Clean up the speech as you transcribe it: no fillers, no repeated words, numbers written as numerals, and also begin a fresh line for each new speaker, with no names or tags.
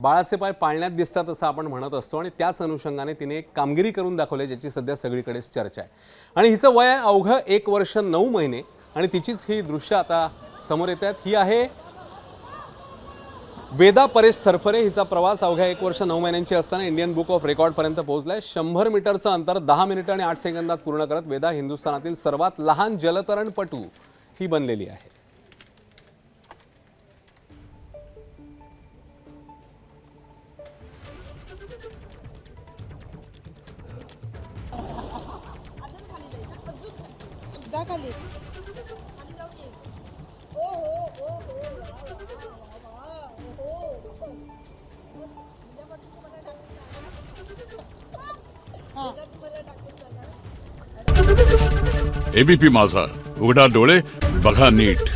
बाळाचे पाय पाळण्यात दिसतात असं आपण म्हणत असतो आणि त्याच अनुषंगाने तिने एक कामगिरी करून दाखवली ज्याची सध्या सगळीकडेच चर्चा आहे। आणि हिचं वय आहे अवघं 1 वर्ष 9 महिने आणि तिचीच ही दृश्य आता समोर येतात। ही आहे वेदा परेश सरफरे। हिचा प्रवास अवघ्या 1 वर्ष 9 महिन्यांची असताना इंडियन बुक ऑफ रेकॉर्ड पर्यंत पोहोचलाय। 100 मीटरचं अंतर 10 मिनिटं आणि 8 सेकंदात पूर्ण करत वेदा हिंदुस्थानातील सर्वात लहान जलतरणपटू ही बनलेली आहे।
एबीपी माझा, उघडा डोळे बघा नीट।